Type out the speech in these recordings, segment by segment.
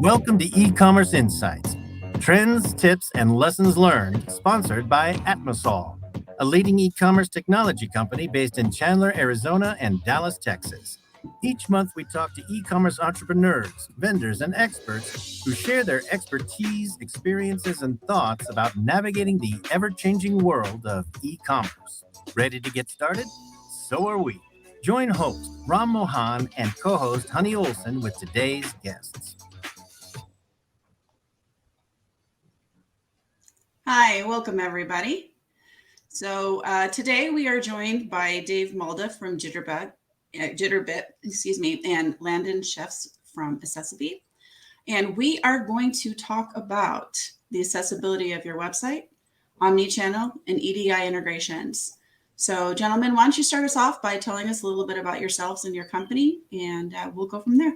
Welcome to eCommerce Insights, trends, tips, and lessons learned, sponsored by Atmosol, a leading e-commerce technology company based in Chandler, Arizona, and Dallas, Texas. Each month, we talk to e-commerce entrepreneurs, vendors, and experts who share their expertise, experiences, and thoughts about navigating the ever-changing world of e-commerce. Ready to get started? So are we. Join host Ram Mohan and co-host Honey Olson with today's guests. Hi, welcome everybody. So today we are joined by Dave Malda from Jitterbit, and Landon Chefs from accessiBe. And we are going to talk about the accessibility of your website, omnichannel, and EDI integrations. So gentlemen, why don't you start us off by telling us a little bit about yourselves and your company, and we'll go from there.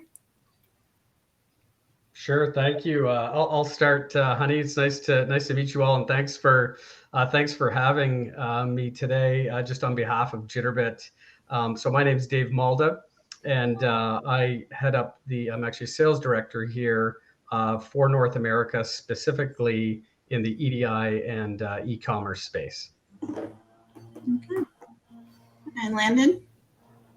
Sure, thank you. I'll start, Honey. It's nice to meet you all, and thanks for having me today. Just on behalf of Jitterbit. So my name is Dave Malda, and I head up I'm actually sales director here for North America, specifically in the EDI and e-commerce space. Okay. And Landon?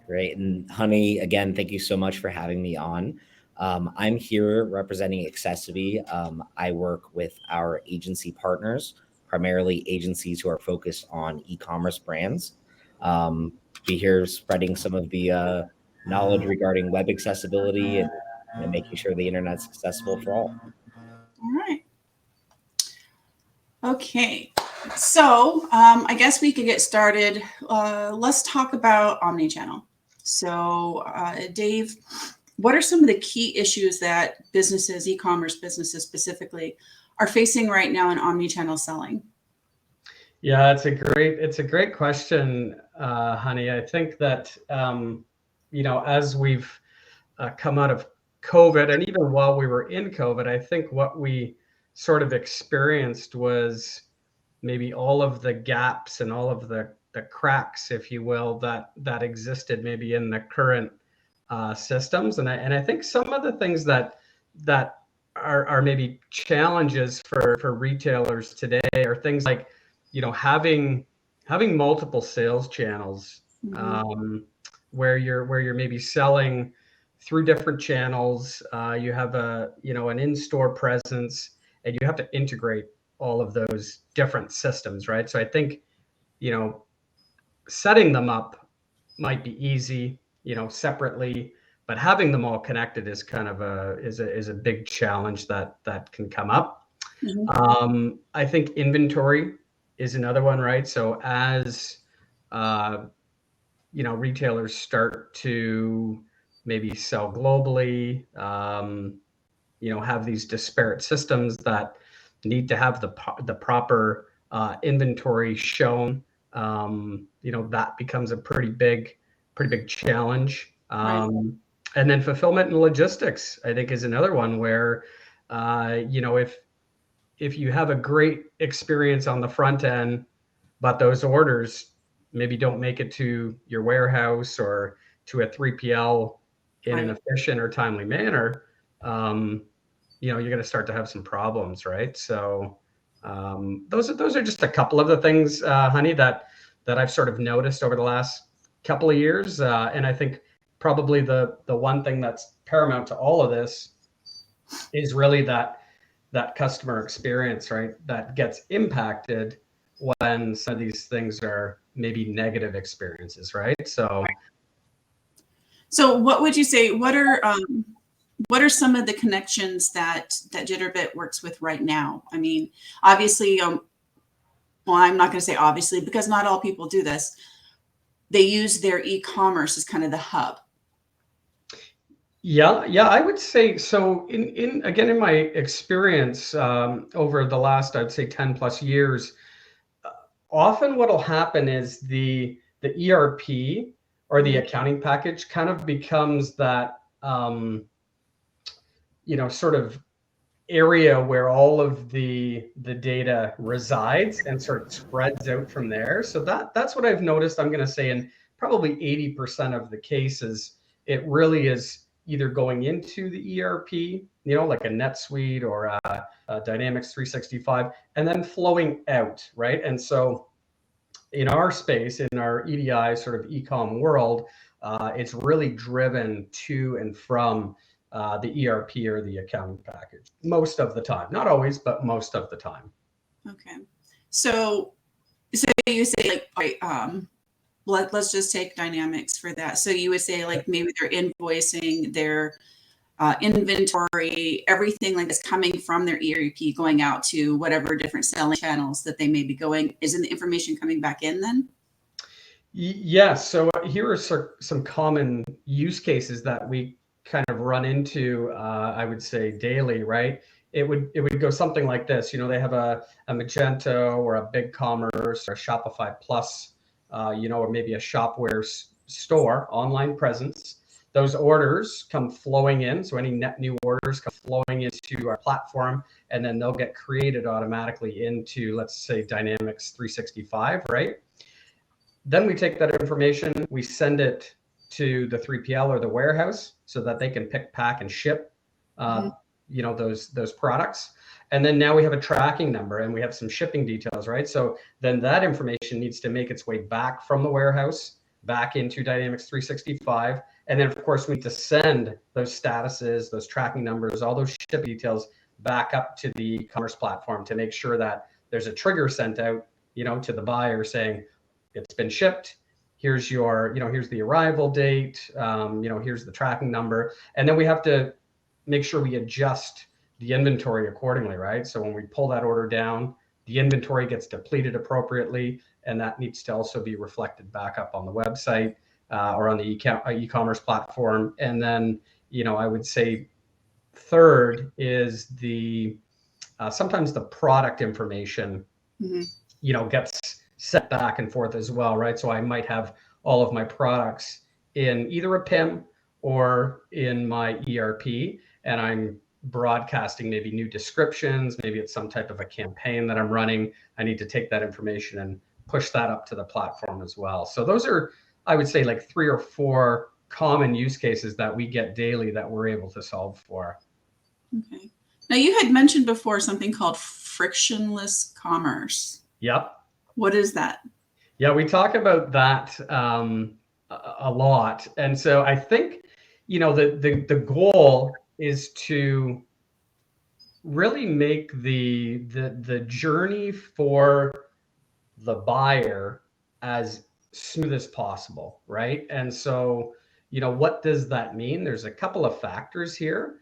Great. And Honey, again, thank you so much for having me on. I'm here representing accessiBe. I work with our agency partners, primarily agencies who are focused on e-commerce brands. Be here spreading some of the knowledge regarding web accessibility and making sure the internet's accessible for all. All right. Okay. So I guess we could get started. Let's talk about omnichannel. So Dave, what are some of the key issues that businesses, e-commerce businesses specifically, are facing right now in omnichannel selling? Yeah, it's a great question, Honey. I think that as we've come out of COVID, and even while we were in COVID, I think what we sort of experienced was maybe all of the gaps and all of the cracks, if you will, that existed maybe in the current systems. And I think some of the things that are maybe challenges for retailers today are things like, having multiple sales channels, where you're maybe selling through different channels. You have an in-store presence, and you have to integrate all of those different systems, right? So I think, setting them up might be easy, separately, but having them all connected is kind of a big challenge that can come up. I think inventory is another one, right? So as retailers start to maybe sell globally, have these disparate systems that need to have the proper inventory shown. That becomes a pretty big challenge. Right. And then fulfillment and logistics, I think, is another one where, if you have a great experience on the front end, but those orders maybe don't make it to your warehouse or to a 3PL in an efficient or timely manner, you're going to start to have some problems, right? So those are just a couple of the things, Honey, that I've sort of noticed over the last couple of years. And I think probably the one thing that's paramount to all of this is really that customer experience, right? That gets impacted when some of these things are maybe negative experiences, right? So what would you say? What are some of the connections that Jitterbit works with right now? I mean, obviously, well, I'm not going to say obviously, because not all people do this. They use their e-commerce as kind of the hub. Yeah, I would say so. In my experience over the last, I'd say 10 plus years, often what'll happen is the ERP or the accounting package kind of becomes that sort of area where all of the data resides and sort of spreads out from there. So that's what I've noticed. I'm going to say in probably 80% of the cases, it really is either going into the ERP, like a NetSuite or a Dynamics 365, and then flowing out, right? And so in our space, in our EDI sort of e-com world, it's really driven to and from the ERP or the accounting package most of the time. Not always, but most of the time. Okay. So you say let's just take Dynamics for that. So you would say like maybe they're invoicing their inventory, everything like this coming from their ERP going out to whatever different selling channels that they may be going. Isn't the information coming back in then? Yeah. So here are some common use cases that we kind of run into, I would say daily, right? It would go something like this. They have a Magento or a BigCommerce or a Shopify Plus, or maybe a Shopware store, online presence. Those orders come flowing in. So any net new orders come flowing into our platform, and then they'll get created automatically into, let's say, Dynamics 365, right? Then we take that information, we send it to the 3PL or the warehouse so that they can pick, pack, and ship, those products. And then now we have a tracking number and we have some shipping details, right? So then that information needs to make its way back from the warehouse back into Dynamics 365. And then, of course, we need to send those statuses, those tracking numbers, all those shipping details back up to the e-commerce platform to make sure that there's a trigger sent out, to the buyer saying, it's been shipped. Here's here's the arrival date. Here's the tracking number. And then we have to make sure we adjust the inventory accordingly, right? So when we pull that order down, the inventory gets depleted appropriately, and that needs to also be reflected back up on the website or on the e-commerce platform. And then, I would say third is sometimes the product information, gets set back and forth as well, right? So I might have all of my products in either a PIM or in my ERP, and I'm broadcasting maybe new descriptions, maybe it's some type of a campaign that I'm running. I need to take that information and push that up to the platform as well. So those are, I would say, like 3 or 4 common use cases that we get daily that we're able to solve for. Okay. Now you had mentioned before something called frictionless commerce. Yep. What is that? Yeah, we talk about that a lot. And so I think, the goal is to really make the journey for the buyer as smooth as possible, right? And so, what does that mean? There's a couple of factors here.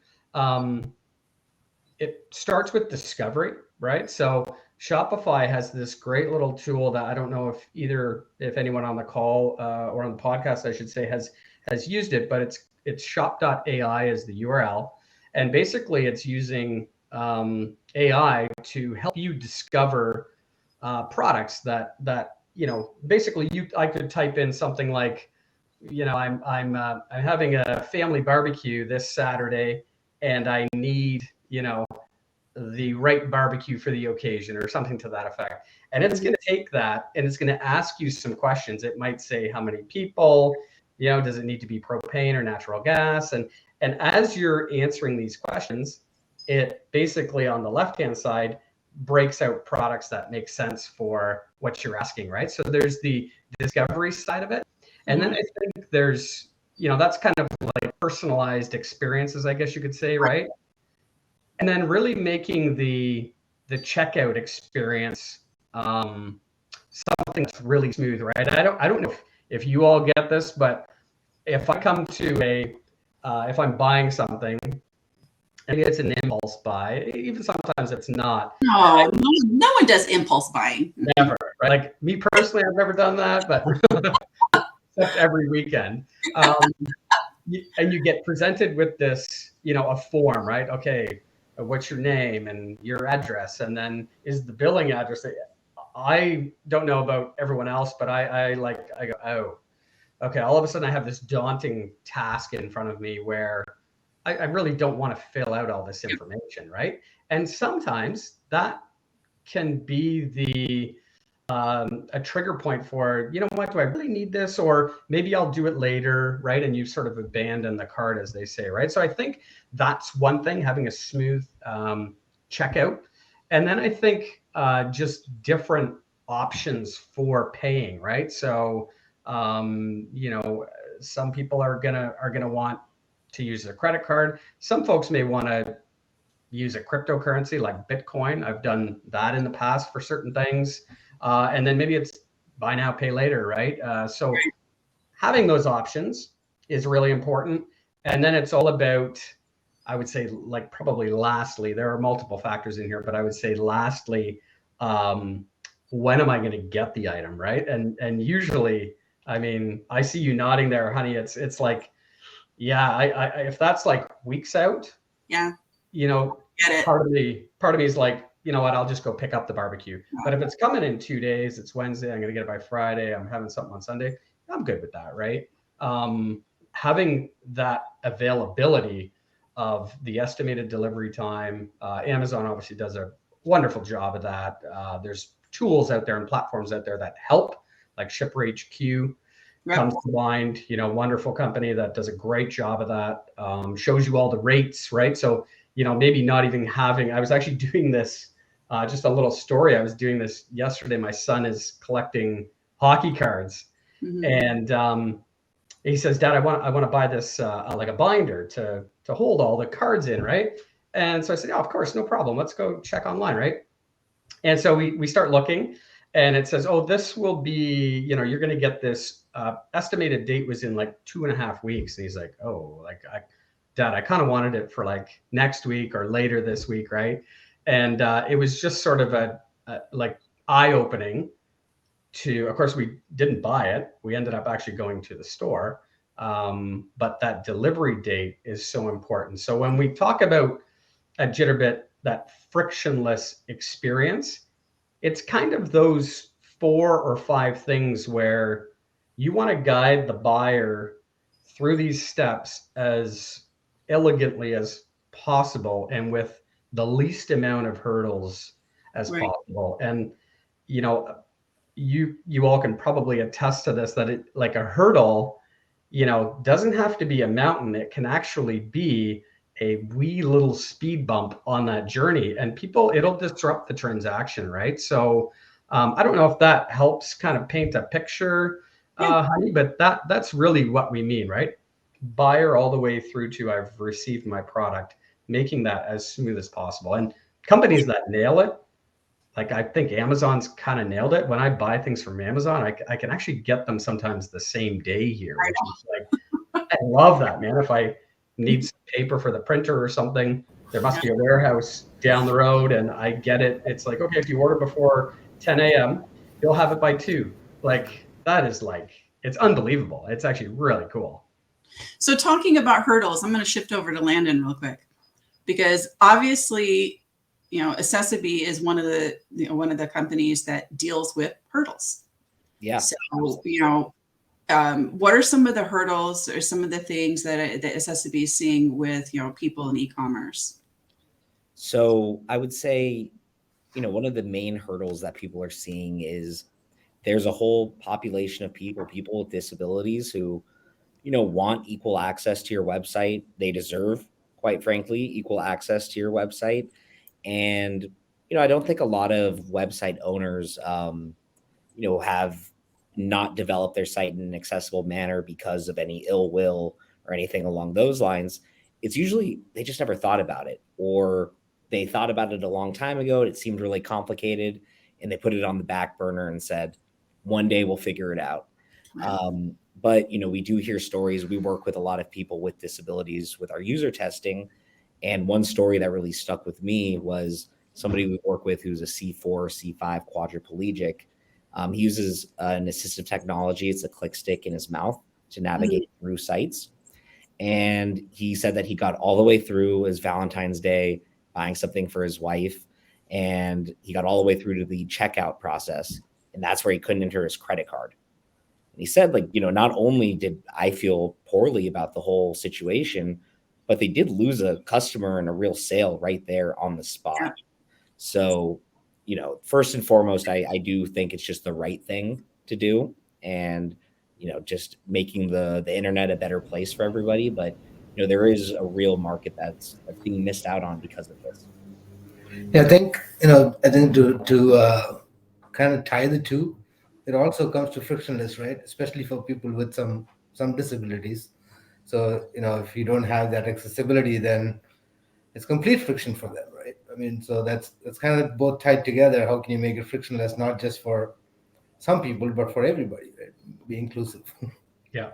It starts with discovery, right? So Shopify has this great little tool that I don't know if anyone on the call or on the podcast, I should say, has used it, but it's shop.ai is the URL. And basically it's using AI to help you discover products that basically I could type in something like, I'm having a family barbecue this Saturday and I need, the right barbecue for the occasion or something to that effect. And it's going to take that and it's going to ask you some questions. It might say how many people, does it need to be propane or natural gas? And as you're answering these questions, it basically on the left-hand side breaks out products that make sense for what you're asking, right? So there's the discovery side of it. And then I think there's, that's kind of like personalized experiences, I guess you could say, right? And then really making the checkout experience something that's really smooth, right? I don't know if you all get this, but if I come to if I'm buying something, and it's an impulse buy, even sometimes it's not. No, no one does impulse buying. Never, right? Like me personally, I've never done that, but except every weekend. And you get presented with this, a form, right? Okay, what's your name and your address, and then is the billing address. I don't know about everyone else, but I go, oh, okay. All of a sudden I have this daunting task in front of me where I really don't want to fill out all this information, right? And sometimes that can be a trigger point for, you know what, do I really need this? Or maybe I'll do it later, right? And you sort of abandon the cart, as they say, right? So I think that's one thing, having a smooth checkout. And then I think just different options for paying, right? So, you know, some people are gonna want to use their credit card. Some folks may want to use a cryptocurrency like Bitcoin. I've done that in the past for certain things. And then maybe it's buy now, pay later, right? So having those options is really important. And then it's all about, I would say, like, probably lastly, there are multiple factors in here, but I would say lastly, when am I going to get the item, right? And usually, I mean, I see you nodding there, honey. It's like, yeah, I if that's like weeks out, Yeah. you know, Get it. part of me is like, you know what, I'll just go pick up the barbecue. But if it's coming in 2 days, it's Wednesday, I'm going to get it by Friday, I'm having something on Sunday, I'm good with that, right? Having that availability of the estimated delivery time, Amazon obviously does a wonderful job of that. There's tools out there and platforms out there that help, like Shipper HQ comes to mind, you know, wonderful company that does a great job of that, shows you all the rates, right? So, you know, maybe not even having, I was actually doing this, just a little story. I was doing this yesterday. My son is collecting hockey cards, and he says, Dad, I want to buy this like a binder to hold all the cards in, right? And so I said, yeah, of course, no problem. Let's go check online, right? And so we start looking, and it says, oh, this will be, you know, you're going to get this estimated date was in like 2.5 weeks. And he's like, oh, like, Dad, I kind of wanted it for like next week or later this week, right? And it was just sort of a like eye-opening to, of course, we didn't buy it. We ended up actually going to the store. But that delivery date is so important. So when we talk about at Jitterbit, that frictionless experience, it's kind of those 4 or 5 things where you want to guide the buyer through these steps as elegantly as possible and with the least amount of hurdles as possible. And, you know, you all can probably attest to this, that it, like, a hurdle, you know, doesn't have to be a mountain. It can actually be a wee little speed bump on that journey, and it'll disrupt the transaction, right? So I don't know if that helps kind of paint a picture, honey, but that's really what we mean, right? Buyer all the way through to I've received my product, making that as smooth as possible. And companies that nail it, like, I think Amazon's kind of nailed it. When I buy things from Amazon, I can actually get them sometimes the same day here, which is like, I love that, man. If I need some paper for the printer or something, there must be a warehouse down the road, and I get it. It's like, okay, if you order before 10 a.m., you'll have it by 2. Like, that is like, it's unbelievable. It's actually really cool. So talking about hurdles, I'm going to shift over to Landon real quick, because obviously, you know, accessiBe is one of the companies that deals with hurdles. Yeah. So, you know, what are some of the hurdles or some of the things that accessiBe is seeing with, you know, people in e-commerce? So I would say, you know, one of the main hurdles that people are seeing is there's a whole population of people with disabilities who, you know, want equal access to your website. They deserve, quite frankly, equal access to your website. And, you know, I don't think a lot of website owners, you know, have not developed their site in an accessible manner because of any ill will or anything along those lines. It's usually they just never thought about it, or they thought about it a long time ago and it seemed really complicated and they put it on the back burner and said, one day we'll figure it out. Right. But, you know, we do hear stories. We work with a lot of people with disabilities with our user testing. And one story that really stuck with me was somebody we work with who's a C4, C5 quadriplegic. He uses an assistive technology. It's a click stick in his mouth to navigate through sites. And he said that he got all the way through his Valentine's Day buying something for his wife. And he got all the way through to the checkout process. And that's where he couldn't enter his credit card. And he said, like, you know, not only did I feel poorly about the whole situation, but they did lose a customer and a real sale right there on the spot. Yeah. So, first and foremost, I do think it's just the right thing to do, and just making the internet a better place for everybody. But there is a real market that's being missed out on because of this. Yeah, I think to kind of tie the two, it also comes to frictionless, right? Especially for people with some disabilities. So if you don't have that accessibility, then it's complete friction for them, right? I mean, so that's kind of both tied together. How can you make it frictionless, not just for some people, but for everybody, right? Be inclusive. Yeah,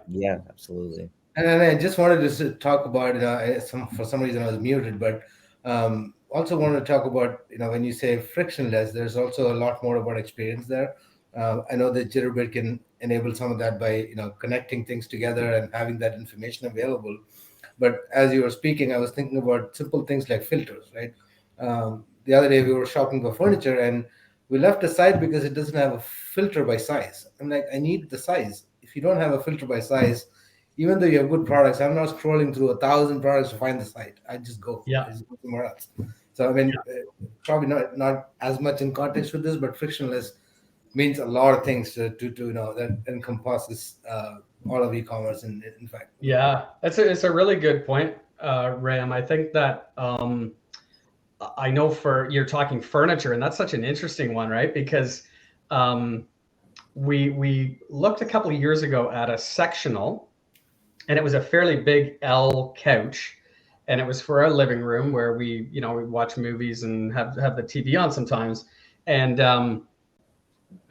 absolutely. And then I just wanted to talk about, for some reason I was muted, but also wanted to talk about, when you say frictionless, there's also a lot more about experience there. I know that Jitterbit can enable some of that by, connecting things together and having that information available. But as you were speaking, I was thinking about simple things like filters, right? The other day we were shopping for furniture and we left a site because it doesn't have a filter by size. I'm like, I need the size. If you don't have a filter by size, even though you have good products, I'm not scrolling through 1,000 products to find the site. I just go somewhere else. So I mean, probably not as much in context with this, but frictionless means a lot of things to that encompasses all of e-commerce. In fact, Yeah, it's a really good point, Ram. I think that I know you're talking furniture, and that's such an interesting one, right? Because we looked a couple of years ago at a sectional, and it was a fairly big L couch, and it was for our living room where we watch movies and have the TV on sometimes, and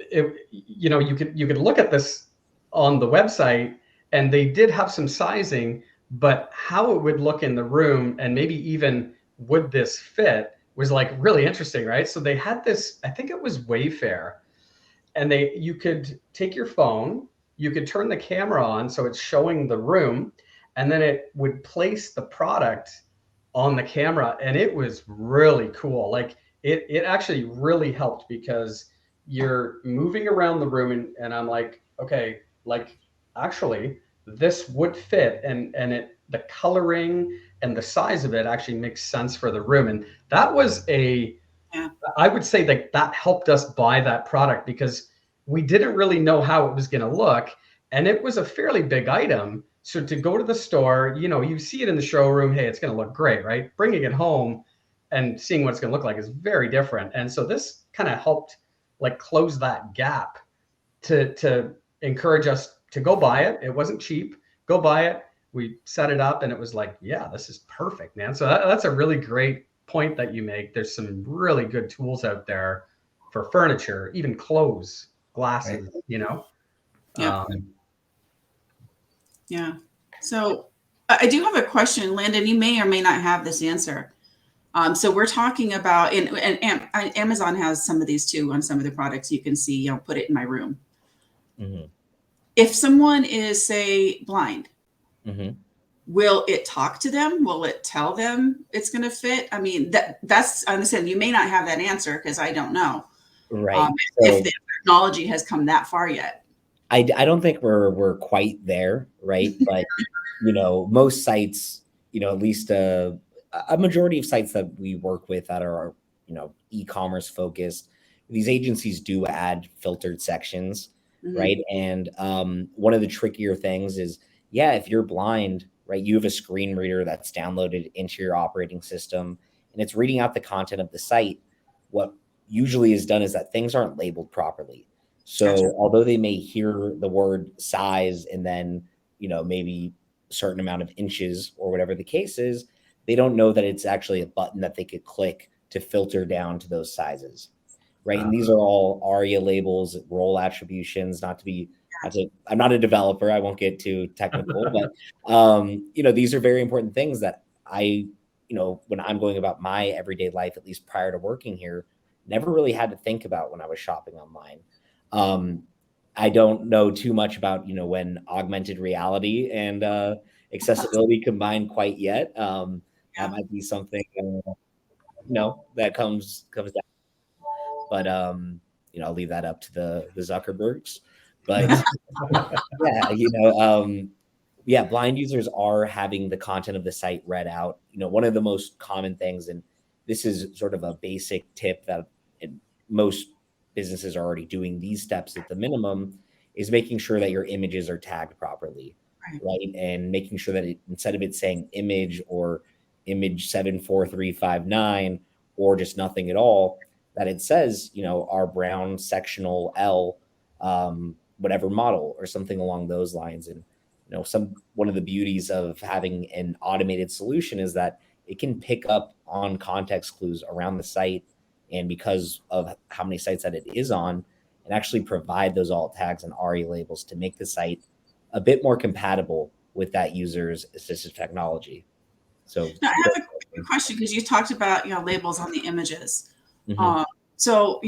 you could look at this on the website, and they did have some sizing, but how it would look in the room and maybe even would this fit was like really interesting, right? So they had this, I think it was Wayfair, and you could take your phone, you could turn the camera on so it's showing the room, and then it would place the product on the camera, and it was really cool. Like it actually really helped because you're moving around the room, and I'm like, okay, like actually this would fit, and the coloring and the size of it actually makes sense for the room. And that was I would say that helped us buy that product because we didn't really know how it was going to look, and it was a fairly big item. So to go to the store, you see it in the showroom, hey, it's going to look great, right? Bringing it home and seeing what it's going to look like is very different. And so this kind of helped like close that gap to encourage us to go buy it. It wasn't cheap. Go buy it. We set it up, and it was like, yeah, this is perfect, man. So that's a really great point that you make. There's some really good tools out there for furniture, even clothes, glasses, Yeah. Yeah. So I do have a question, Landon. You may or may not have this answer. So we're talking about, and Amazon has some of these too on some of the products. You can see, put it in my room. Mm-hmm. If someone is, say, blind, Mm-hmm. will it talk to them? Will it tell them it's going to fit? I mean, that's, I understand you may not have that answer because I don't know. Right. If the technology has come that far yet. I don't think we're quite there, right? But most sites, at least a majority of sites that we work with that are e-commerce focused, these agencies do add filtered sections, Mm-hmm. right? And one of the trickier things is, if you're blind, right, you have a screen reader that's downloaded into your operating system, and it's reading out the content of the site. What usually is done is that things aren't labeled properly. So Gotcha. although they may hear the word size and then, maybe a certain amount of inches or whatever the case is, they don't know that it's actually a button that they could click to filter down to those sizes, right? And these are all ARIA labels, role attributions, I'm not a developer. I won't get too technical, but, these are very important things that when I'm going about my everyday life, at least prior to working here, never really had to think about when I was shopping online. I don't know too much about, when augmented reality and accessibility combine quite yet. That might be something, that comes down. But, I'll leave that up to the Zuckerbergs. But blind users are having the content of the site read out. One of the most common things, and this is sort of a basic tip that most businesses are already doing these steps at the minimum, is making sure that your images are tagged properly, right? And making sure that instead of it saying image or image 74359 or just nothing at all, that it says, our brown sectional L, whatever model or something along those lines. And one of the beauties of having an automated solution is that it can pick up on context clues around the site, and because of how many sites that it is on, and actually provide those alt tags and RE labels to make the site a bit more compatible with that user's assistive technology. So now, I have a question, because you talked about labels on the images. Mhm. So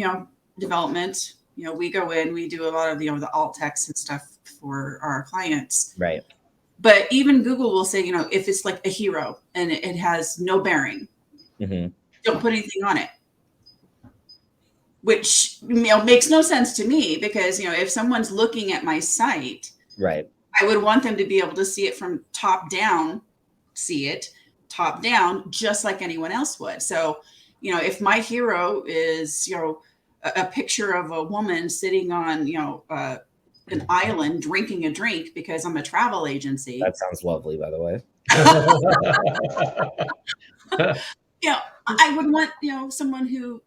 development, we go in, we do a lot of the alt text and stuff for our clients. Right. But even Google will say, if it's like a hero and it has no bearing, Mhm. don't put anything on it. Which makes no sense to me, because if someone's looking at my site, Right. I would want them to be able to see it from top down, just like anyone else would. So, if my hero is a picture of a woman sitting on an island drinking a drink because I'm a travel agency, That sounds lovely, by the way. I would want someone who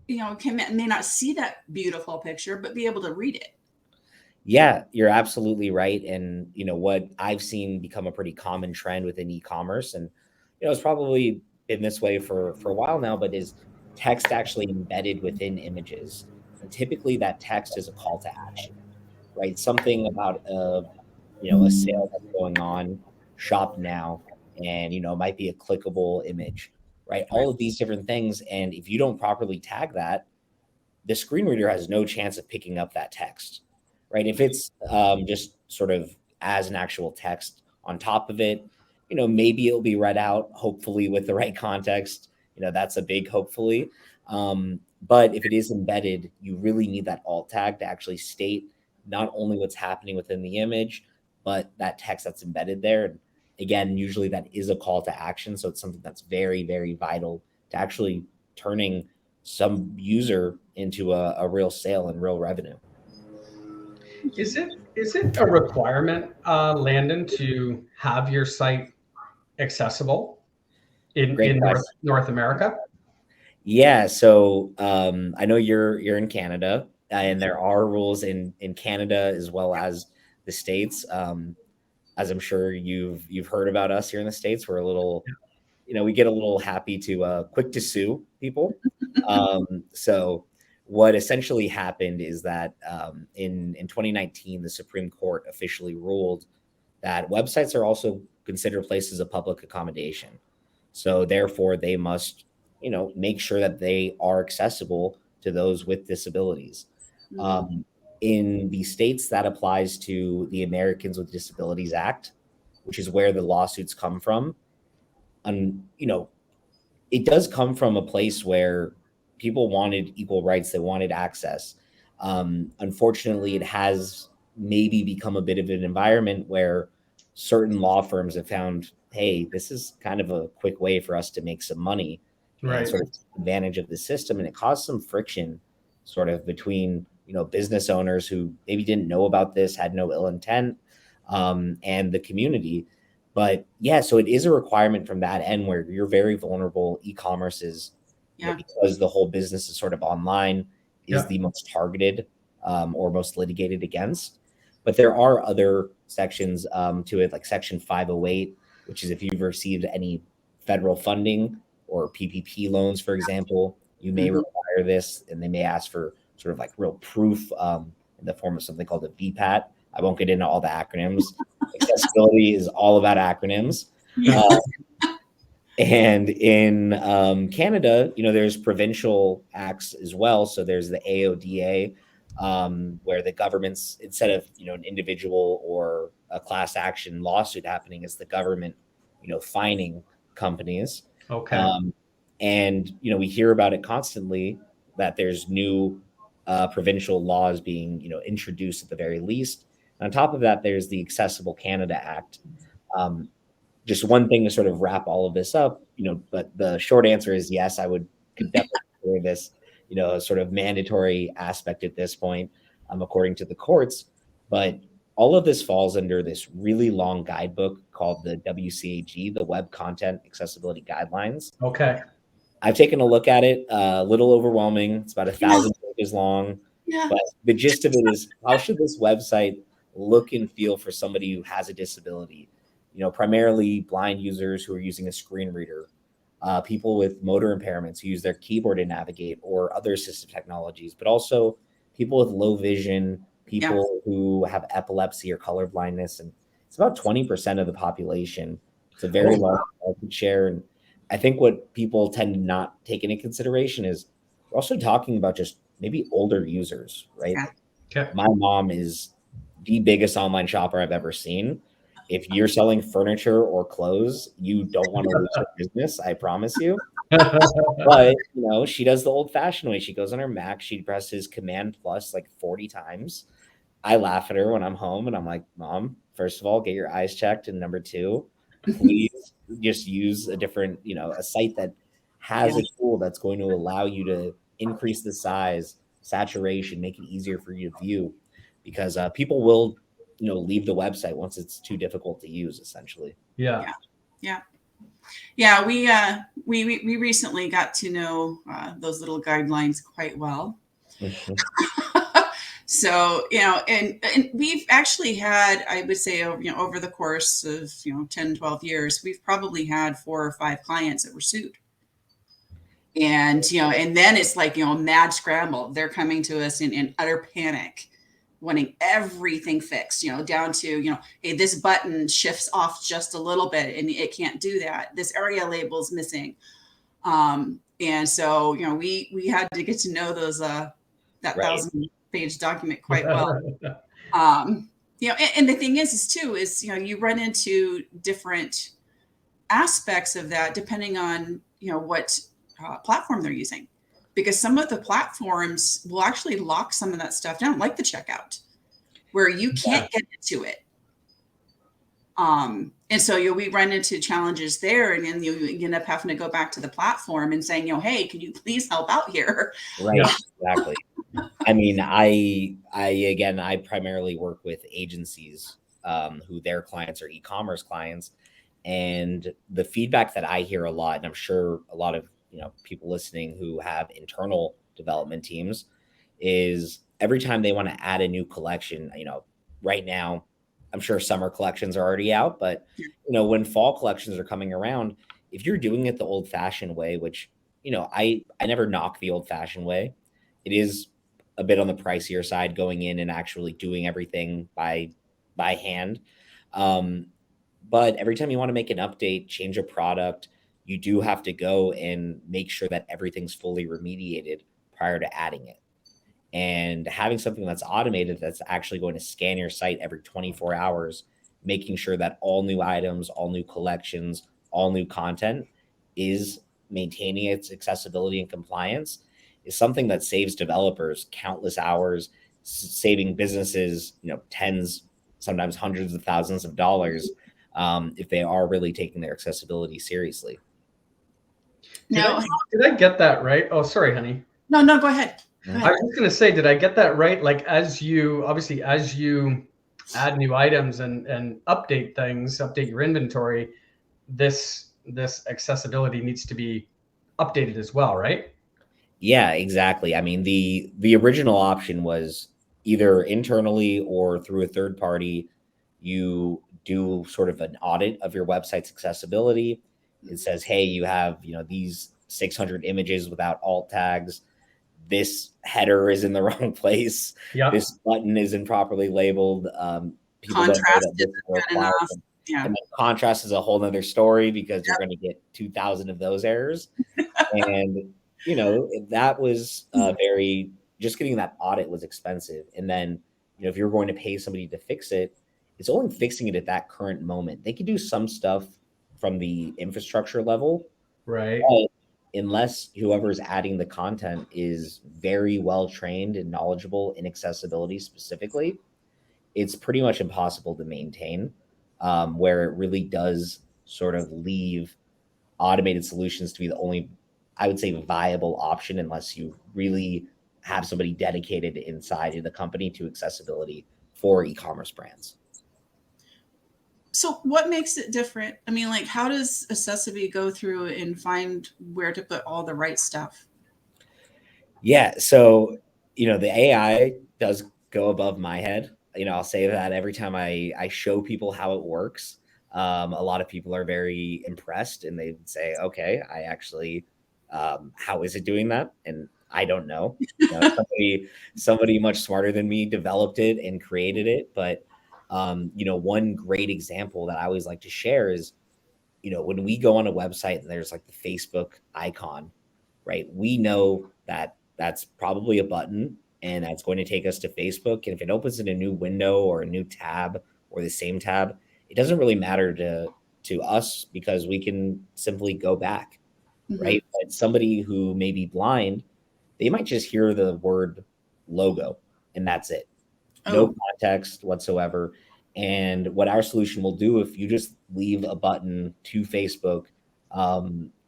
may not see that beautiful picture, but be able to read it. Yeah, you're absolutely right. And what I've seen become a pretty common trend within e-commerce, and it's probably been this way for a while now, but is text actually embedded within images. And typically that text is a call to action, right? Something about a sale that's going on, shop now, and it might be a clickable image, right? All of these different things. And if you don't properly tag that, the screen reader has no chance of picking up that text, right? If it's just sort of as an actual text on top of it, maybe it'll be read out, hopefully with the right context. That's a big hopefully. But if it is embedded, you really need that alt tag to actually state not only what's happening within the image, but that text that's embedded there. And again, usually that is a call to action. So it's something that's very, very vital to actually turning some user into a real sale and real revenue. Is it a requirement, Landon, to have your site accessible in North America? Yeah, so I know you're in Canada, and there are rules in Canada as well as the States. As I'm sure you've heard about us here in the States, we're a little, we get a little happy to quick to sue people. So what essentially happened is that in 2019, the Supreme Court officially ruled that websites are also considered places of public accommodation. So therefore, they must, make sure that they are accessible to those with disabilities. In the States, that applies to the Americans with Disabilities Act, which is where the lawsuits come from. And, it does come from a place where people wanted equal rights, they wanted access. Unfortunately, it has maybe become a bit of an environment where certain law firms have found, hey, this is kind of a quick way for us to make some money, Right, and sort of take advantage of the system. And it caused some friction sort of between, business owners who maybe didn't know about this, had no ill intent, and the community. But yeah, so it is a requirement from that end where you're very vulnerable. E-commerce is, because the whole business is sort of online, is the most targeted or most litigated against. But there are other sections to it, like Section 508, which is if you've received any federal funding or PPP loans, for example, you may require this, and they may ask for sort of like real proof in the form of something called a VPAT. I won't get into all the acronyms. Accessibility is all about acronyms. And in Canada, there's provincial acts as well. So there's the AODA, where the government's, instead of, an individual or a class action lawsuit happening, it's the government, fining companies. Okay. And, we hear about it constantly, that there's new provincial laws being, introduced at the very least. And on top of that, there's the Accessible Canada Act. Just one thing to sort of wrap all of this up, but the short answer is yes, I could definitely consider this, a sort of mandatory aspect at this point, according to the courts. But all of this falls under this really long guidebook called the WCAG, the Web Content Accessibility Guidelines. Okay. I've taken a look at it, a little overwhelming. It's about 1,000 pages long. Yeah. But the gist of it is, how should this website look and feel for somebody who has a disability? Primarily blind users who are using a screen reader, people with motor impairments who use their keyboard to navigate, or other assistive technologies, but also people with low vision, people who have epilepsy or color blindness. And it's about 20% of the population. It's a very large market share. And I think what people tend to not take into consideration is we're also talking about just maybe older users, right? Okay. My mom is the biggest online shopper I've ever seen. If you're selling furniture or clothes, you don't want to lose your business, I promise you. But, she does the old fashioned way. She goes on her Mac, she presses Command Plus like 40 times. I laugh at her when I'm home and I'm like, Mom, first of all, get your eyes checked. And number two, please just use a different, a site that has a tool that's going to allow you to increase the size, saturation, make it easier for you to view, because people will, leave the website once it's too difficult to use, essentially. Yeah. We recently got to know those little guidelines quite well. So, and we've actually had, I would say, over the course of, 10, 12 years, we've probably had 4 or 5 clients that were sued. And, and then it's like, mad scramble. They're coming to us in utter panic, wanting everything fixed, down to, hey, this button shifts off just a little bit and it can't do that. This area label's missing. And so, we had to get to know those, that 1,000-page document quite well. And the thing is you run into different aspects of that depending on, what platform they're using, because some of the platforms will actually lock some of that stuff down, like the checkout, where you can't get into it. And so we run into challenges there, and then you end up having to go back to the platform and saying, hey, can you please help out here? Right. Exactly. I mean, I primarily work with agencies who their clients are e-commerce clients. And the feedback that I hear a lot, and I'm sure a lot of people listening who have internal development teams, is every time they want to add a new collection, right now, I'm sure summer collections are already out, but when fall collections are coming around, if you're doing it the old fashioned way, which, I never knock the old fashioned way, it is a bit on the pricier side, going in and actually doing everything by hand. But every time you want to make an update, change a product, you do have to go and make sure that everything's fully remediated prior to adding it. And having something that's automated, that's actually going to scan your site every 24 hours, making sure that all new items, all new collections, all new content is maintaining its accessibility and compliance, is something that saves developers countless hours, saving businesses, tens, sometimes hundreds of thousands of dollars, if they are really taking their accessibility seriously. Did I get that right? Oh, sorry, honey. No, go ahead. I was going to say, did I get that right? Like, as you add new items and update things, update your inventory, this accessibility needs to be updated as well, right? Yeah, exactly. I mean, the original option was either internally or through a third party. You do sort of an audit of your website's accessibility. It says, hey, you have, these 600 images without alt tags. This header is in the wrong place. Yep. This button isn't properly labeled. Contrast isn't good enough. Yeah. And then contrast is a whole nother story, because you're going to get 2,000 of those errors. And, that was just getting that audit was expensive. And then, if you're going to pay somebody to fix it, it's only fixing it at that current moment. They could do some stuff from the infrastructure level. Right. Unless whoever's adding the content is very well trained and knowledgeable in accessibility specifically, it's pretty much impossible to maintain, where it really does sort of leave automated solutions to be the only I would say, viable option unless you really have somebody dedicated inside of the company to accessibility for e-commerce brands. So what makes it different? I mean, like, how does accessiBe go through and find where to put all the right stuff? Yeah, so the AI does go above my head. I'll say that every time I show people how it works. A lot of people are very impressed, and they say, "Okay, I actually, how is it doing that?" And I don't know. Somebody much smarter than me developed it and created it. But one great example that I always like to share is, when we go on a website and there's like the Facebook icon, right? We know that that's probably a button and that's going to take us to Facebook. And if it opens in a new window or a new tab or the same tab, it doesn't really matter to us because we can simply go back, right? But somebody who may be blind, they might just hear the word logo and that's it. No context whatsoever. And what our solution will do, if you just leave a button to Facebook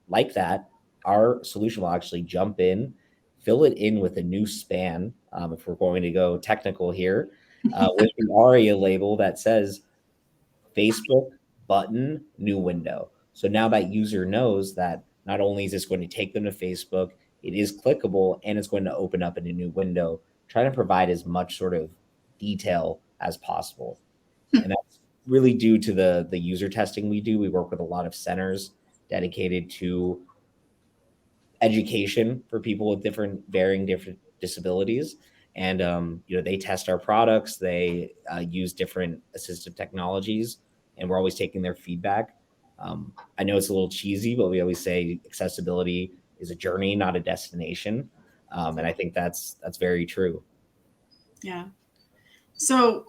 like that, our solution will actually jump in, fill it in with a new span, if we're going to go technical here, with the ARIA label that says Facebook button, new window. So now that user knows that not only is this going to take them to Facebook, it is clickable and it's going to open up in a new window, trying to provide as much sort of detail as possible. And that's really due to the user testing we do. We work with a lot of centers dedicated to education for people with varying different disabilities. And, they test our products. They use different assistive technologies, and we're always taking their feedback. I know it's a little cheesy, but we always say accessibility is a journey, not a destination. And I think that's very true. Yeah. So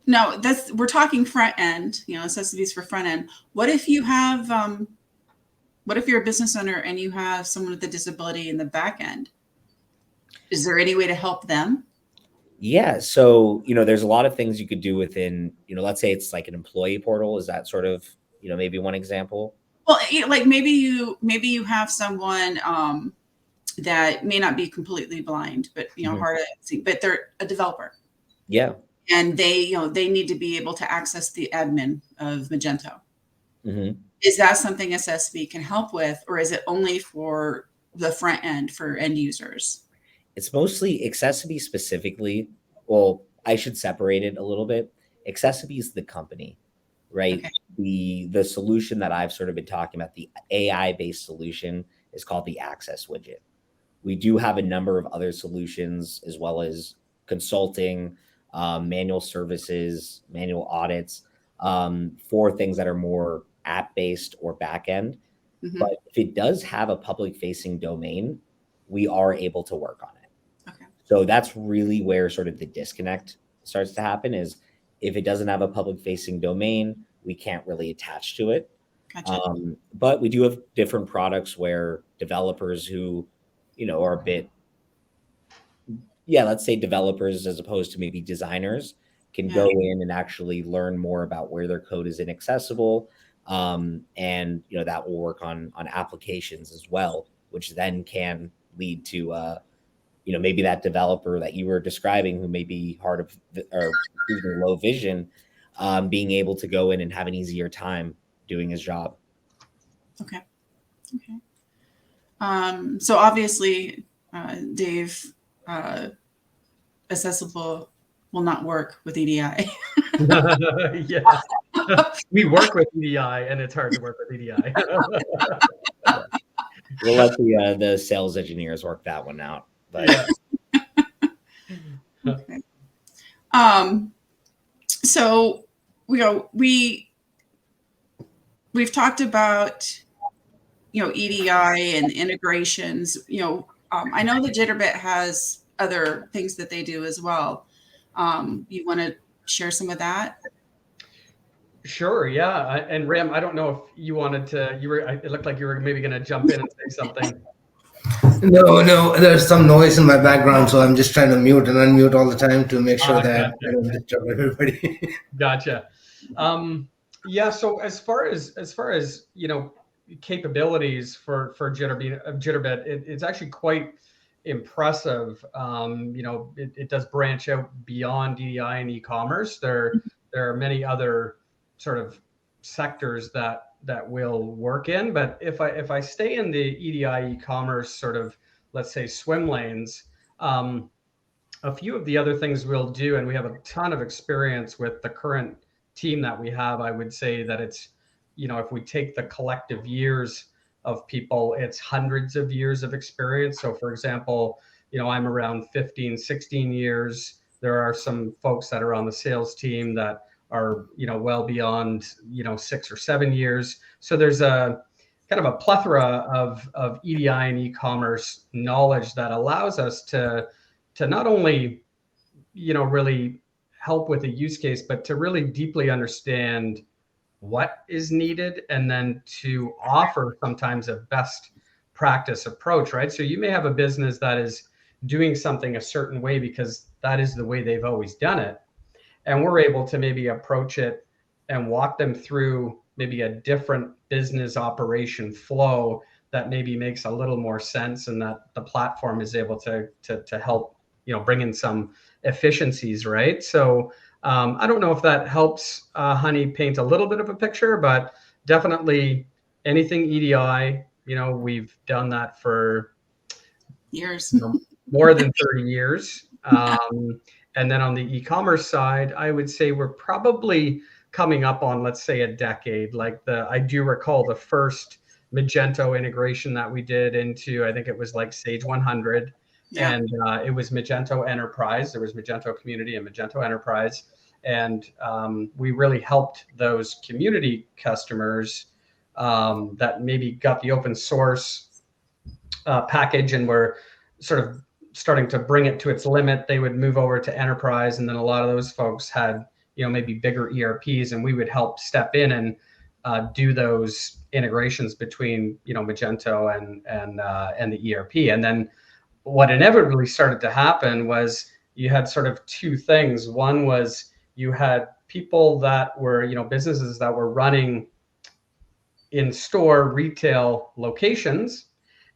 now we're talking front end, accessibility's for front end. What if you have, what if you're a business owner and you have someone with a disability in the back end? Is there any way to help them? Yeah. So, there's a lot of things you could do within, let's say it's like an employee portal. Is that sort of, maybe one example? Well, like maybe you have someone that may not be completely blind, but hard to see, but they're a developer. Yeah. And they need to be able to access the admin of Magento. Is that something accessiBe can help with, or is it only for the front end for end users? It's mostly accessiBe specifically. Well, I should separate it a little bit. accessiBe is the company, right? Okay. The solution that I've sort of been talking about, the AI-based solution, is called the Access widget. We do have a number of other solutions as well as consulting, manual services, manual audits, for things that are more app-based or back-end. But if it does have a public-facing domain, we are able to work on it. Okay. So that's really where sort of the disconnect starts to happen, is if it doesn't have a public-facing domain, we can't really attach to it. Gotcha. But we do have different products where developers who, are a bit, let's say developers as opposed to maybe designers can go in and actually learn more about where their code is inaccessible. And, that will work on applications as well, which then can lead to, maybe that developer that you were describing who may be hard of or low vision, being able to go in and have an easier time doing his job. Okay. So obviously, Dave, accessible will not work with EDI. Yeah. We work with EDI and it's hard to work with EDI. We'll let the sales engineers work that one out. But okay. So we've talked about EDI and integrations. I know that Jitterbit has other things that they do as well. You want to share some of that? Sure. Yeah. And Ram, I don't know if you wanted to. It looked like you were maybe going to jump in and say something. No, there's some noise in my background, so I'm just trying to mute and unmute all the time to make sure that I don't disturb everybody. Gotcha. Yeah. So as far as capabilities for Jitterbit, it's actually quite impressive. It does branch out beyond EDI and e-commerce. There are many other sort of sectors that we'll work in. But if I stay in the EDI e-commerce sort of, let's say, swim lanes, a few of the other things we'll do, and we have a ton of experience with the current team that we have, I would say that it's, if we take the collective years of people, it's hundreds of years of experience. So for example, I'm around 15, 16 years. There are some folks that are on the sales team that are, well beyond, 6 or 7 years. So there's a kind of a plethora of EDI and e-commerce knowledge that allows us to not only, really help with a use case, but to really deeply understand what is needed, and then to offer sometimes a best practice approach, right? So you may have a business that is doing something a certain way because that is the way they've always done it. And we're able to maybe approach it and walk them through maybe a different business operation flow that maybe makes a little more sense, and that the platform is able to help, bring in some efficiencies, right? So I don't know if that helps Honey paint a little bit of a picture, but definitely anything EDI, we've done that for years, more than 30 years. And then on the e-commerce side, I would say we're probably coming up on, let's say, a decade. I do recall the first Magento integration that we did into, I think it was like Sage 100. Yeah. And it was Magento Enterprise. There was Magento Community and Magento Enterprise. And we really helped those community customers that maybe got the open source package and were sort of starting to bring it to its limit. They would move over to Enterprise. And then a lot of those folks had, maybe bigger ERPs, and we would help step in and do those integrations between, Magento and the ERP. And then what inevitably started to happen was you had sort of two things. One was you had people that were, businesses that were running in store retail locations,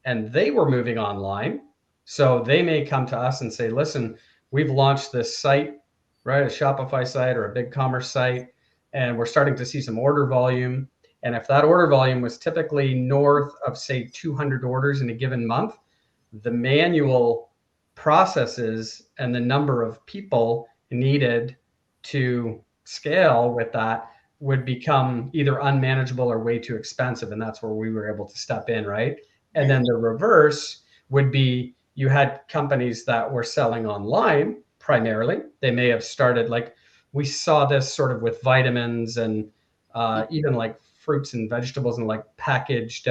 and they were moving online. So they may come to us and say, listen, we've launched this site, right? A Shopify site or a BigCommerce site, and we're starting to see some order volume. And if that order volume was typically north of, say, 200 orders in a given month, the manual processes and the number of people needed to scale with that would become either unmanageable or way too expensive. And that's where we were able to step in, right? And then the reverse would be you had companies that were selling online primarily. They may have started, like we saw this sort of with vitamins and even like fruits and vegetables and like packaged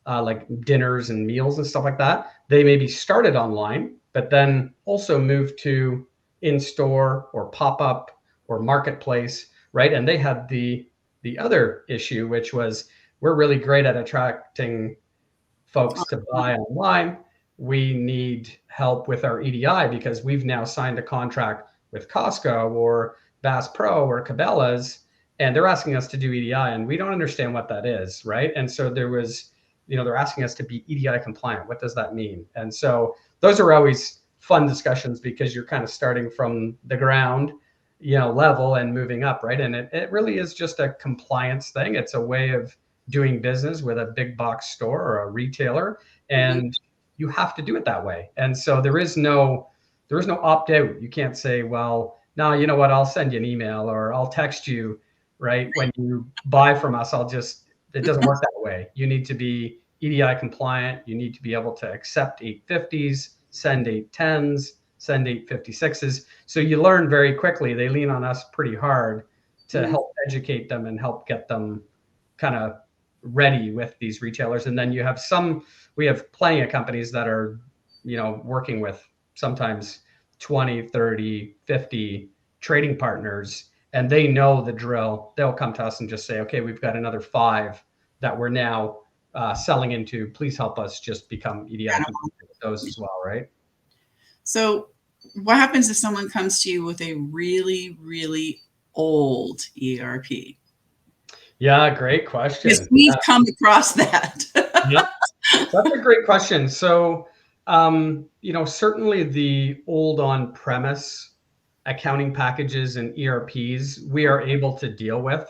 like dinners and meals and stuff like that. They maybe started online, but then also moved to in-store or pop-up or marketplace, right? And they had the other issue, which was we're really great at attracting folks to buy online. We need help with our EDI because we've now signed a contract with Costco or Bass Pro or Cabela's, and they're asking us to do EDI, and we don't understand what that is, right? And so there was, they're asking us to be EDI compliant. What does that mean? And so those are always fun discussions because you're kind of starting from the ground, level and moving up, right? And it really is just a compliance thing. It's a way of doing business with a big box store or a retailer, and you have to do it that way. And so there is no opt out. You can't say, well, no, you know what? I'll send you an email or I'll text you, right? When you buy from us, it doesn't work that way. You need to be EDI compliant. You need to be able to accept 850s, send 810s, send 856s. So you learn very quickly. They lean on us pretty hard to help educate them and help get them kind of ready with these retailers. And then we have plenty of companies that are, working with sometimes 20, 30, 50 trading partners, and they know the drill. They'll come to us and just say, okay, we've got another 5 that we're now selling into. Please help us just become EDI with those as well, right? So what happens if someone comes to you with a really, really old ERP? Yeah, great question. Because we've come across that. Yeah, that's a great question. So, certainly the old on-premise accounting packages and ERPs, we are able to deal with.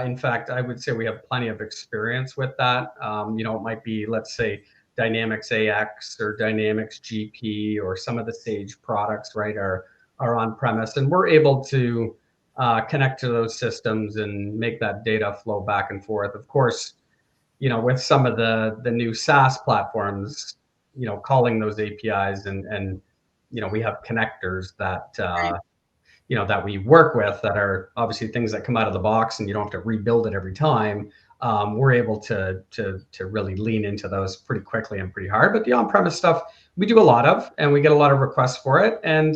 In fact, I would say we have plenty of experience with that. It might be, let's say, Dynamics AX or Dynamics GP or some of the Sage products, right, are on-premise, and we're able to connect to those systems and make that data flow back and forth. Of course, with some of the new SaaS platforms, calling those APIs and we have connectors that that we work with that are obviously things that come out of the box and you don't have to rebuild it every time. We're able to really lean into those pretty quickly and pretty hard. But the on-premise stuff we do a lot of, and we get a lot of requests for it, and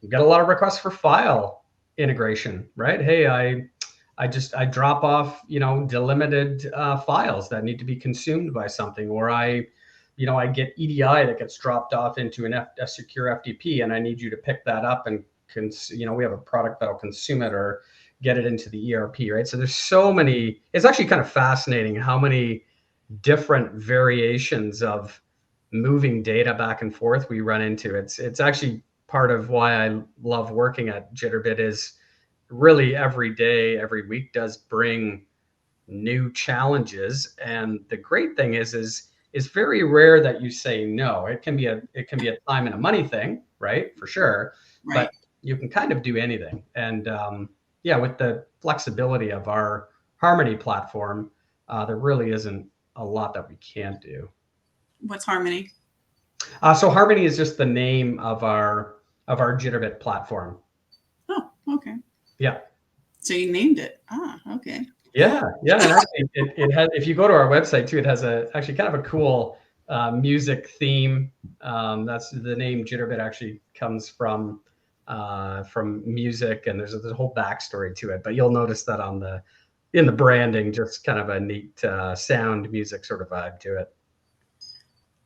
we get a lot of requests for file integration, right? Hey, I drop off, delimited files that need to be consumed by something, or I get EDI that gets dropped off into a secure FTP, and I need you to pick that up and we have a product that'll consume it or get it into the ERP, right? So there's so many. It's actually kind of fascinating how many different variations of moving data back and forth we run into. It's actually part of why I love working at Jitterbit is really every day, every week does bring new challenges. And the great thing is very rare that you say no. It can be a time and a money thing, right? For sure. Right. But you can kind of do anything. And with the flexibility of our Harmony platform, there really isn't a lot that we can't do. What's Harmony? So Harmony is just the name of our Jitterbit platform. Oh, okay. Yeah. So you named it. Okay. Yeah. And actually, it has. If you go to our website too, it has actually kind of a cool music theme. That's the name Jitterbit actually comes from music, and there's a whole backstory to it. But you'll notice that in the branding, just kind of a neat sound music sort of vibe to it.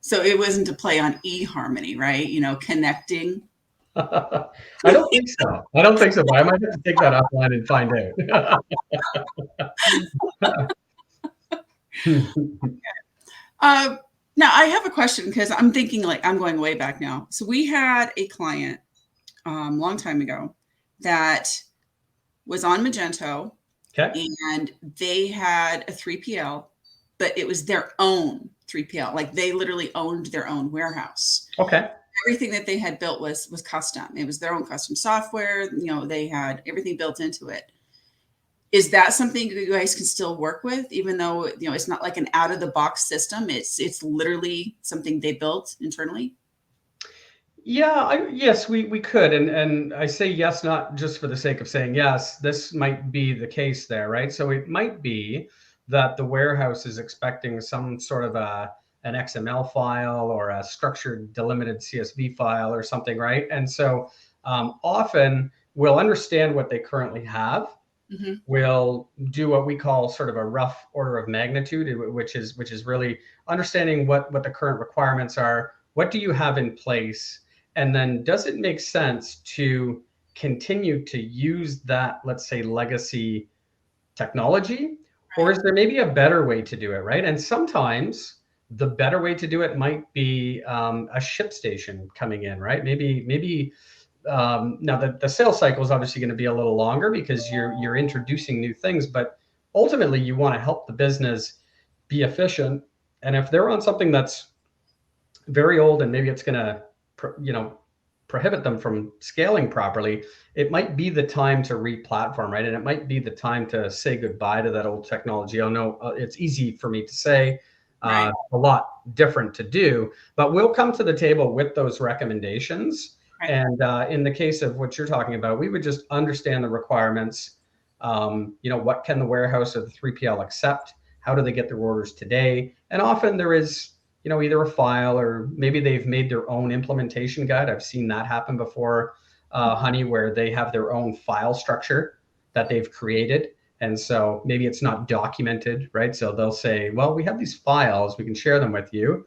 So it wasn't to play on eHarmony, right? Connecting. I don't think so. But I might have to take that offline and find out. Now I have a question because I'm thinking I'm going way back now. So we had a client long time ago that was on Magento, okay. And they had a 3PL, but it was their own 3PL. Like they literally owned their own warehouse. Okay. Everything that they had built was custom. It was their own custom software. They had everything built into it. Is that something you guys can still work with, even though it's not like an out of the box system? It's literally something they built internally. Yeah, yes, we could, and I say yes not just for the sake of saying yes. This might be the case there, right? So it might be that the warehouse is expecting some sort of an XML file or a structured delimited CSV file or something, right? And so often we'll understand what they currently have. Mm-hmm. We'll do what we call sort of a rough order of magnitude, which is really understanding what the current requirements are. What do you have in place? And then does it make sense to continue to use that, let's say, legacy technology? Right. Or is there maybe a better way to do it, right? And sometimes the better way to do it might be a ship station coming in, right? Maybe now the sales cycle is obviously going to be a little longer because you're introducing new things, but ultimately you want to help the business be efficient. And if they're on something that's very old and maybe it's going to prohibit them from scaling properly, it might be the time to re-platform, right? And it might be the time to say goodbye to that old technology. I know it's easy for me to say, right. A lot different to do, but we'll come to the table with those recommendations. Right. And in the case of what you're talking about, we would just understand the requirements. What can the warehouse or the 3PL accept? How do they get their orders today? And often there is either a file or maybe they've made their own implementation guide. I've seen that happen before, Honey, where they have their own file structure that they've created. And so maybe it's not documented, right? So they'll say, well, we have these files, we can share them with you.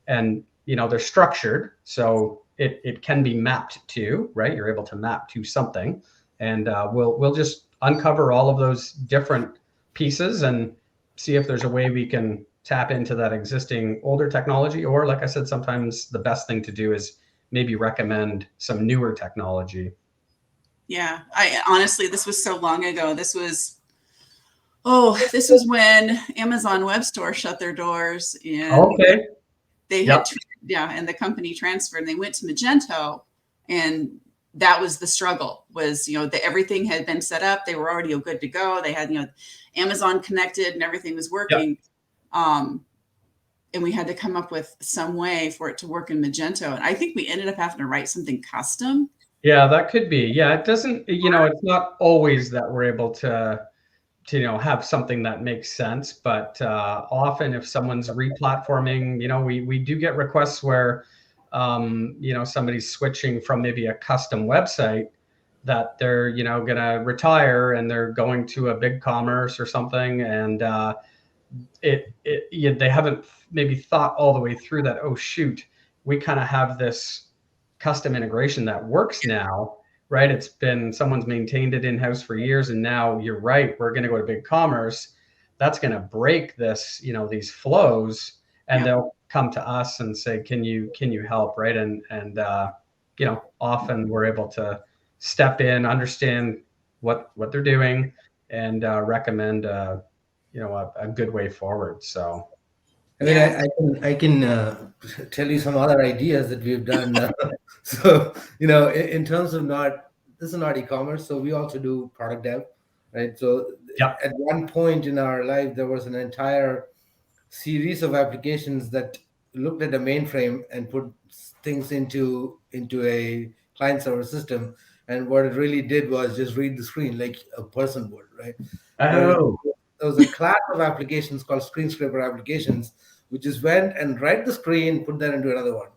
And, they're structured. So it can be mapped to, right? You're able to map to something. And we'll just uncover all of those different pieces and see if there's a way we can tap into that existing older technology. Or like I said, sometimes the best thing to do is maybe recommend some newer technology. Yeah, I honestly, this was so long ago. This was when Amazon Web Store shut their doors, and Okay. they had, and the company transferred, and they went to Magento, and that was the struggle. Was that everything had been set up, they were already good to go. They had Amazon connected, and everything was working. And we had to come up with some way for it to work in Magento, and I think we ended up having to write something custom. Yeah, that could be. Yeah, it doesn't. It's not always that we're able to have something that makes sense, but often if someone's replatforming, we do get requests where somebody's switching from maybe a custom website that they're gonna retire, and they're going to a big commerce or something, and they haven't maybe thought all the way through that, oh shoot, we kind of have this custom integration that works now, right? It's been, someone's maintained it in-house for years, and now you're right, we're going to go to big commerce. That's going to break this, these flows, and they'll come to us and say, can you help, right? And often we're able to step in, understand what they're doing, and recommend a good way forward. So I mean, I can tell you some other ideas that we've done. So, in terms of this is not e-commerce, so we also do product dev, right? So at one point in our life, there was an entire series of applications that looked at a mainframe and put things into a client server system. And what it really did was just read the screen like a person would, right? There was a class of applications called screen scraper applications, which just went and write the screen, put that into another one.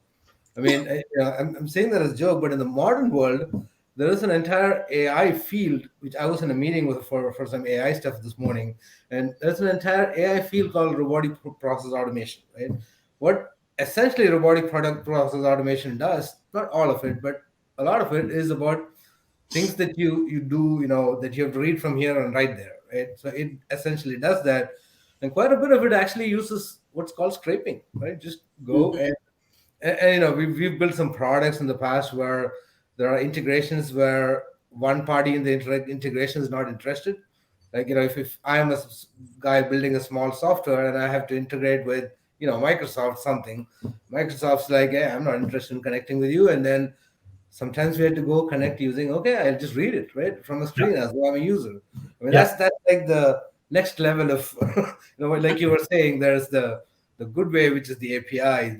I mean, I'm saying that as a joke, but in the modern world, there is an entire AI field, which I was in a meeting for some AI stuff this morning, and there's an entire AI field called robotic process automation, right? What essentially robotic product process automation does, not all of it, but a lot of it is about things that you do, that you have to read from here and right there, right? So it essentially does that, and quite a bit of it actually uses what's called scraping, right? Just go and we've built some products in the past where there are integrations where one party in the integration is not interested. Like, if I am a guy building a small software and I have to integrate with, Microsoft something, Microsoft's like, yeah, I'm not interested in connecting with you. And then sometimes we had to go connect using, okay, I'll just read it, right, from a screen as though I'm a user. I mean, that's like the next level of, like you were saying, there's the good way, which is the API,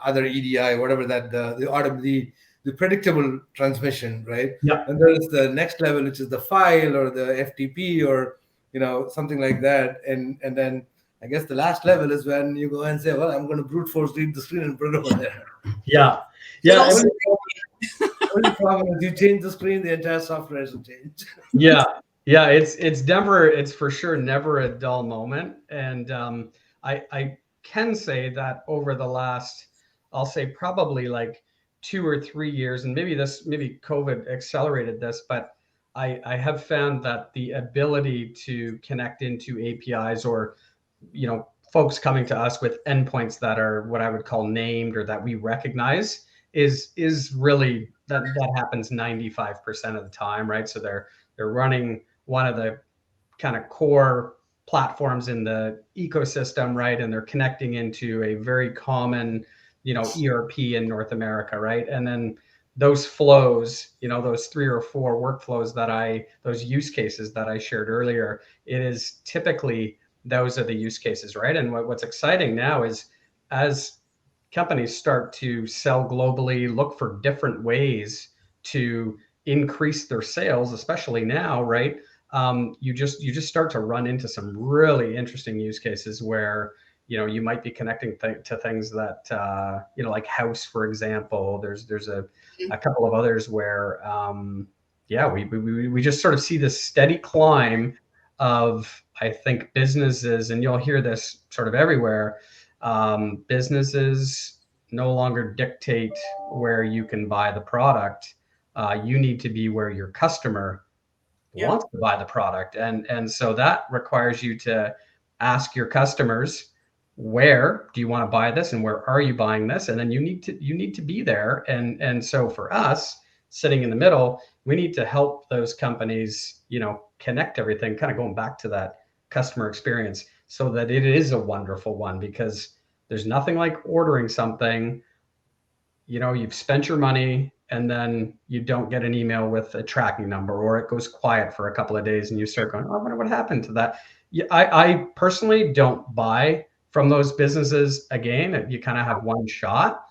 other EDI, whatever that, the predictable transmission, right? And there's the next level, which is the file or the FTP or, something like that. And then I guess the last level is when you go and say, well, I'm going to brute force read the screen and put it over there. The only problem is you change the screen, the entire software has to change. It's for sure never a dull moment. And I can say that over the last, I'll say probably like 2 or 3 years, and maybe COVID accelerated this, but I have found that the ability to connect into APIs, or folks coming to us with endpoints that are what I would call named or that we recognize is really that happens 95% of the time, right? So they're running one of the kind of core platforms in the ecosystem, right? And they're connecting into a very common, ERP in North America, right? And then those flows, those 3 or 4 workflows those use cases that I shared earlier, it is typically those are the use cases, right? And what's exciting now is as companies start to sell globally, look for different ways to increase their sales, especially now, right? You just start to run into some really interesting use cases where you might be connecting to things that like House, for example. There's a couple of others where we just sort of see this steady climb of, I think, businesses, and you'll hear this sort of everywhere. Businesses no longer dictate where you can buy the product. You need to be where your customer wants to buy the product. And so that requires you to ask your customers, where do you want to buy this and where are you buying this? And then you need to be there. And so for us sitting in the middle, we need to help those companies, connect everything, kind of going back to that customer experience, so that it is a wonderful one, because there's nothing like ordering something, you've spent your money and then you don't get an email with a tracking number, or it goes quiet for a couple of days and you start going, oh, I wonder what happened to that. I personally don't buy from those businesses again. You kind of have one shot.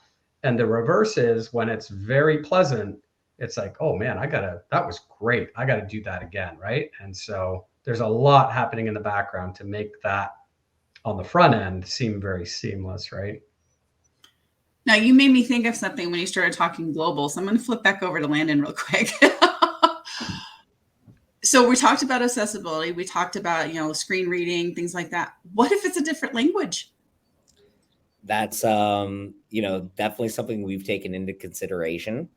And the reverse is when it's very pleasant, it's like, oh man, that was great. I got to do that again. Right. And so there's a lot happening in the background to make that on the front end seem very seamless. Right. Now, you made me think of something when you started talking global. So I'm going to flip back over to Landon real quick. So we talked about accessibility. We talked about, screen reading, things like that. What if it's a different language? That's, definitely something we've taken into consideration.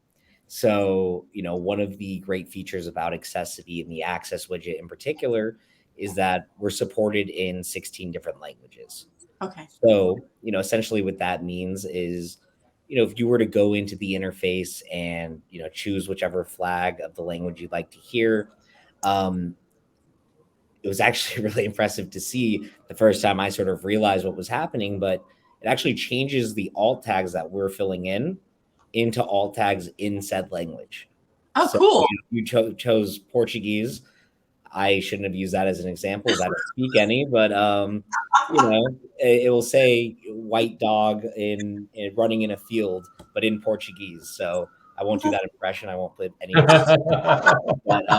So, one of the great features about accessiBe and the Access widget in particular is that we're supported in 16 different languages. Okay. So, essentially what that means is, if you were to go into the interface and, choose whichever flag of the language you'd like to hear, it was actually really impressive to see the first time I sort of realized what was happening, but it actually changes the alt tags that we're filling in into alt tags in said language. Oh, so cool. You chose Portuguese. I shouldn't have used that as an example, as I don't speak any, but it will say white dog in running in a field, but in Portuguese. So I won't do that impression. I won't put any. But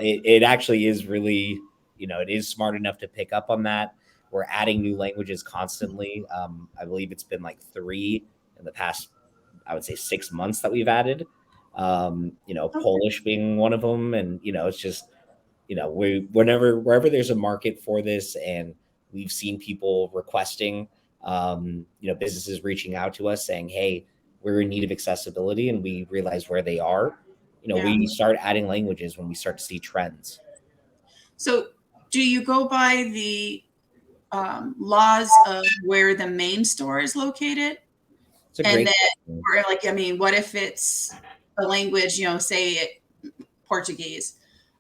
it actually is really, it is smart enough to pick up on that. We're adding new languages constantly. I believe it's been like 3 in the past, I would say 6 months that we've added. Polish being one of them, and it's just wherever there's a market for this, and we've seen people requesting, businesses reaching out to us saying, hey, we're in need of accessibility, and we realize where they are. We start adding languages when we start to see trends. So do you go by the laws of where the main store is located? And then, or what if it's a language, say Portuguese,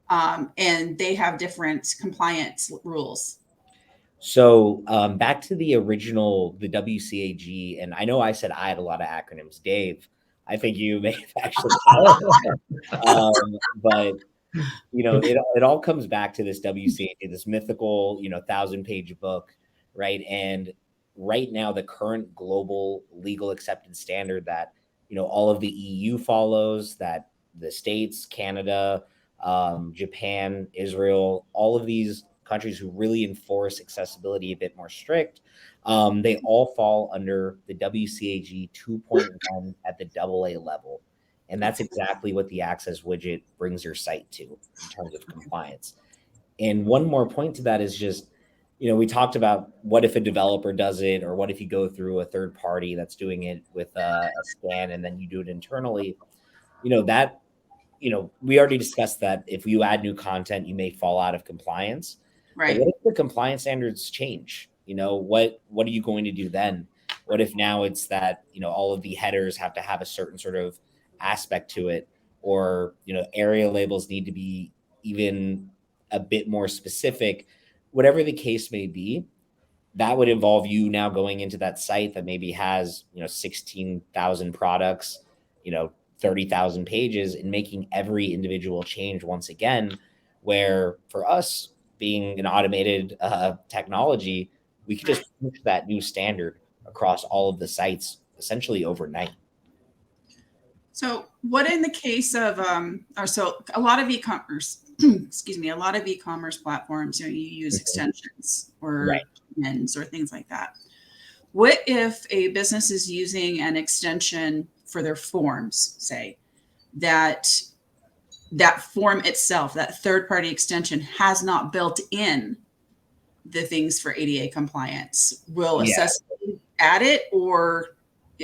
and they have different compliance rules? So back to the original, the WCAG, and I know I said I had a lot of acronyms. Dave, I think you may have actually, but it all comes back to this WCAG, this mythical, 1,000-page book, right? And right now, the current global legal accepted standard that all of the EU follows, that the States, Canada, Japan, Israel, all of these countries who really enforce accessibility a bit more strict, they all fall under the WCAG 2.1 at the AA level. And that's exactly what the Access widget brings your site to in terms of compliance. And one more point to that is just, we talked about what if a developer does it, or what if you go through a third party that's doing it with a scan and then you do it internally. We already discussed that if you add new content, you may fall out of compliance. Right. But what if the compliance standards change? What are you going to do then? What if now it's that, all of the headers have to have a certain sort of aspect to it, or, area labels need to be even a bit more specific, whatever the case may be. That would involve you now going into that site that maybe has, 16,000 products, 30,000 pages, and making every individual change once again, where for us being an automated technology, we could just push that new standard across all of the sites essentially overnight. So what in the case of, so a lot of e-commerce, excuse me, a lot of e-commerce platforms, you use extensions or ends or things like that. What if a business is using an extension for their forms, say, that form itself, that third-party extension has not built in the things for ADA compliance? Will accessiBe add it, or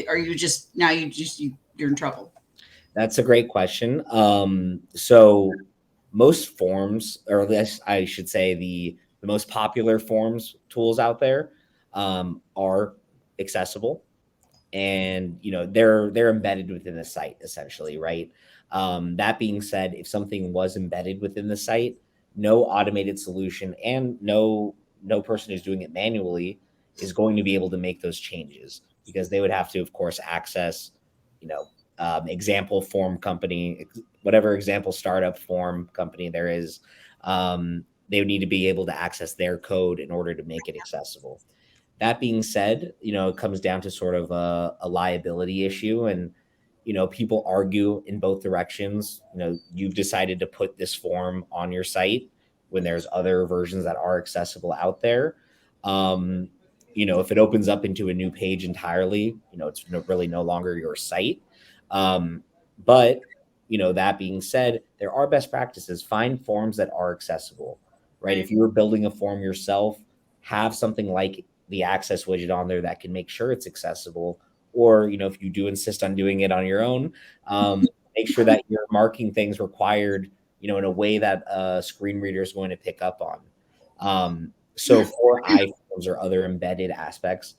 are you just, you're in trouble? That's a great question. So most forms, or at least I should say the most popular forms tools out there are accessible, and they're embedded within the site essentially, right? That being said, if something was embedded within the site, no automated solution and no person who's doing it manually is going to be able to make those changes, because they would have to, of course, access, example form company, whatever example startup form company there is. They would need to be able to access their code in order to make it accessible. That being said, it comes down to sort of a liability issue, and people argue in both directions. You've decided to put this form on your site when there's other versions that are accessible out there. If it opens up into a new page entirely, it's really no longer your site. But that being said, there are best practices. Find forms that are accessible, right? If you were building a form yourself, have something like the access widget on there that can make sure it's accessible. Or, if you do insist on doing it on your own, make sure that you're marking things required, in a way that a screen reader is going to pick up on. So for iPhones or other embedded aspects,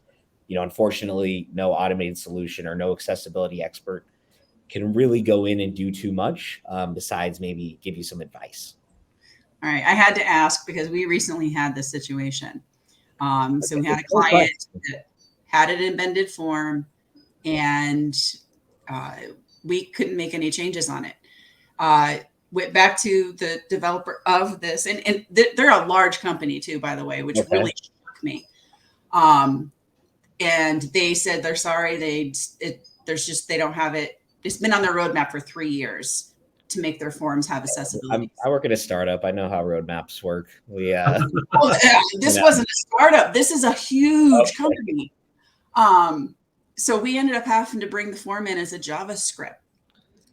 unfortunately, no automated solution or no accessibility expert can really go in and do too much, besides maybe give you some advice. All right. I had to ask because we recently had this situation. So we had a client that had an embedded form, and we couldn't make any changes on it. Went back to the developer of this, and they're a large company too, by the way, which really shocked me. And they said they're sorry. They don't have it. It's been on their roadmap for 3 years to make their forms have accessibility. I work at a startup. I know how roadmaps work. This wasn't a startup. This is a huge company. So we ended up having to bring the form in as a JavaScript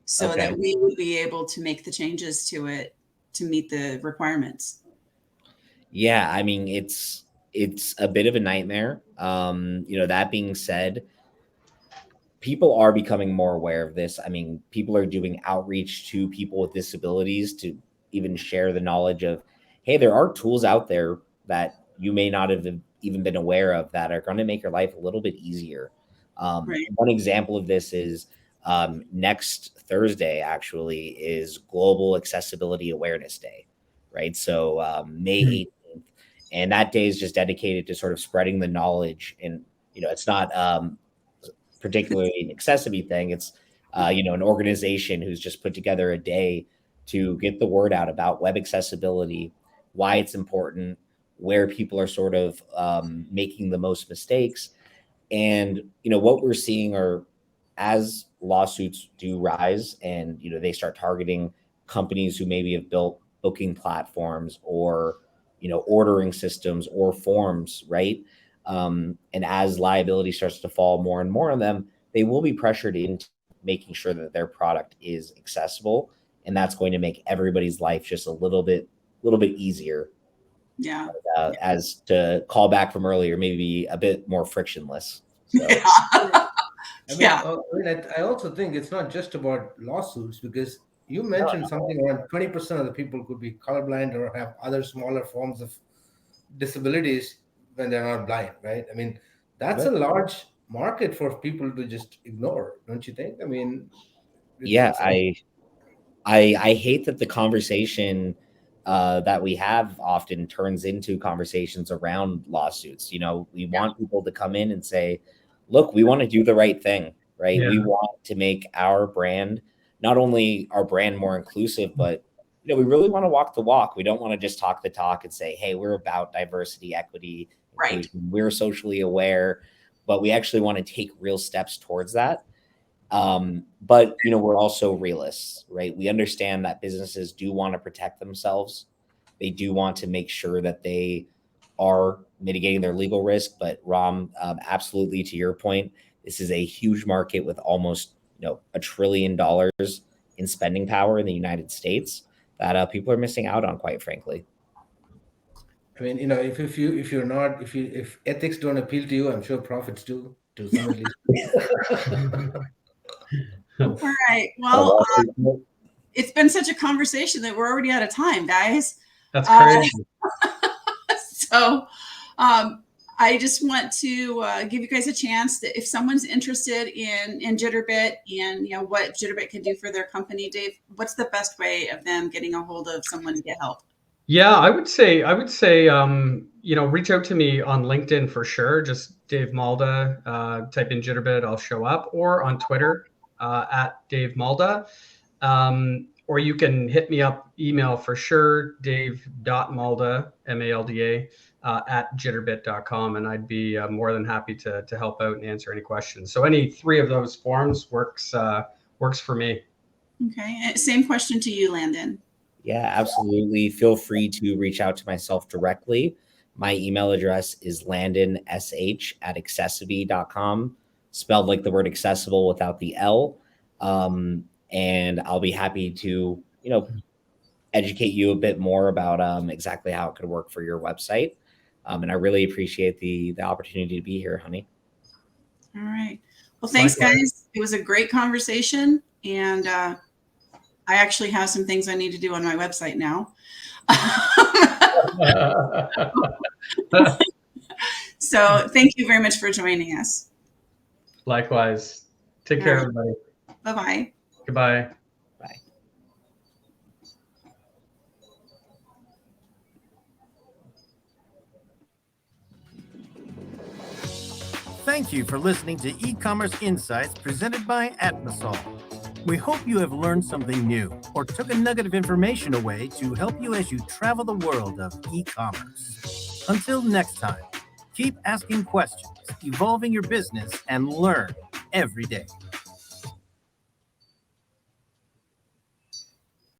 so that we would be able to make the changes to it to meet the requirements. Yeah, I mean, it's a bit of a nightmare. That being said, people are becoming more aware of this. I mean, people are doing outreach to people with disabilities to even share the knowledge of, hey, there are tools out there that you may not have even been aware of that are going to make your life a little bit easier. One example of this is next Thursday actually is Global Accessibility Awareness Day, right? So May 18th, and that day is just dedicated to sort of spreading the knowledge. And it's not particularly an accessiBe thing. It's an organization who's just put together a day to get the word out about web accessibility, why it's important, where people are sort of making the most mistakes. And what we're seeing are, as lawsuits do rise and they start targeting companies who maybe have built booking platforms or ordering systems or forms, right? And as liability starts to fall more and more on them, they will be pressured into making sure that their product is accessible, and that's going to make everybody's life just a little bit easier. Yeah. As to call back from earlier, maybe a bit more frictionless. So. I also think it's not just about lawsuits, because you mentioned something around 20% of the people could be colorblind or have other smaller forms of disabilities when they're not blind, right? I mean, that's a large market for people to just ignore, don't you think? I mean, I hate that the conversation that we have often turns into conversations around lawsuits. We want people to come in and say, look, we want to do the right thing, right? We want to make our brand, not only our brand more inclusive, but we really want to walk the walk. We don't want to just talk the talk and say, hey, we're about diversity, equity, right. We're socially aware, but we actually want to take real steps towards that. But we're also realists, right? We understand that businesses do want to protect themselves. They do want to make sure that they are mitigating their legal risk. But Ram, absolutely, to your point, this is a huge market with almost $1 trillion in spending power in the United States that people are missing out on, quite frankly. I mean, if ethics don't appeal to you, I'm sure profits do to some at least. All right. Well, it's been such a conversation that we're already out of time, guys. That's crazy. So I just want to give you guys a chance that if someone's interested in Jitterbit and what Jitterbit can do for their company, Dave, what's the best way of them getting a hold of someone to get help? Yeah, I would say, reach out to me on LinkedIn for sure. Just Dave Malda, type in Jitterbit, I'll show up, or on Twitter at Dave Malda. Or you can hit me up email for sure, dave.malda, M-A-L-D-A, at jitterbit.com. And I'd be more than happy to help out and answer any questions. So any three of those forms works for me. Okay. Same question to you, Landon. Yeah, absolutely. Feel free to reach out to myself directly. My email address is landonsh@accessiBe.com, spelled like the word accessible without the L. And I'll be happy to, educate you a bit more about exactly how it could work for your website. And I really appreciate the opportunity to be here, honey. All right. Well, thanks, guys. It was a great conversation. And I actually have some things I need to do on my website now. So thank you very much for joining us. Likewise. Take care, everybody. Bye-bye. Goodbye. Bye. Thank you for listening to eCommerce Insights presented by Atmosol. We hope you have learned something new or took a nugget of information away to help you as you travel the world of e-commerce. Until next time, keep asking questions, evolving your business, and learn every day.